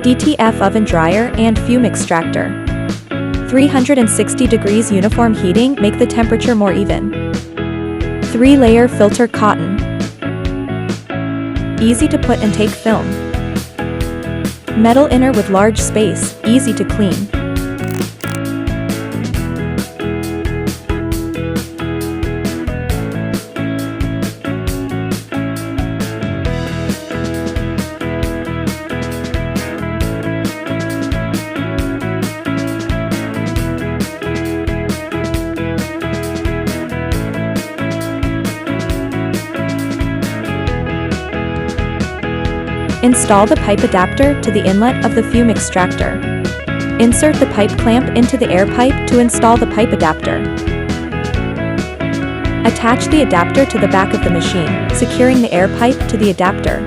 DTF oven dryer and fume extractor. 360 degrees uniform heating make the temperature more even. 3-layer filter cotton. Easy to put and take film. Metal inner with large space, easy to clean. Install the pipe adapter to the inlet of the fume extractor. Insert the pipe clamp into the air pipe to install the pipe adapter. Attach the adapter to the back of the machine, securing the air pipe to the adapter.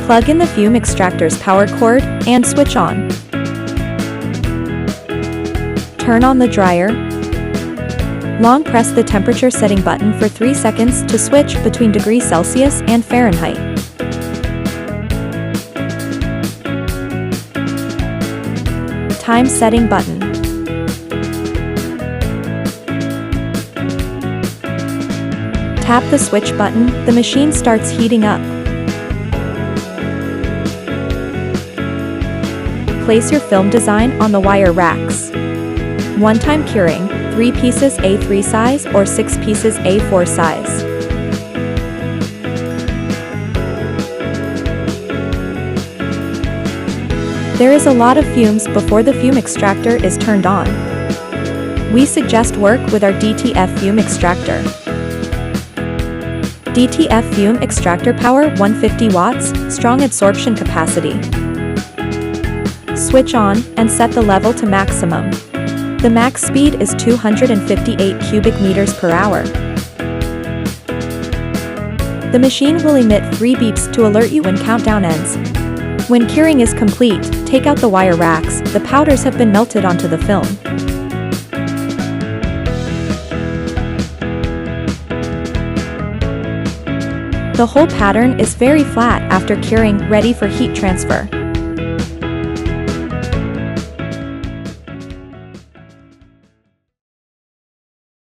Plug in the fume extractor's power cord and switch on. Turn on the dryer. Long press the temperature setting button for 3 seconds to switch between degrees Celsius and Fahrenheit. Time setting button. Tap the switch button, the machine starts heating up. Place your film design on the wire racks. One-time curing, 3 pieces A3 size or 6 pieces A4 size. There is a lot of fumes before the fume extractor is turned on. We suggest work with our DTF Fume Extractor. DTF Fume Extractor power 150 watts, strong absorption capacity. Switch on and set the level to maximum. The max speed is 258 cubic meters per hour. The machine will emit 3 beeps to alert you when countdown ends. When curing is complete, take out the wire racks, the powders have been melted onto the film. The whole pattern is very flat after curing, ready for heat transfer.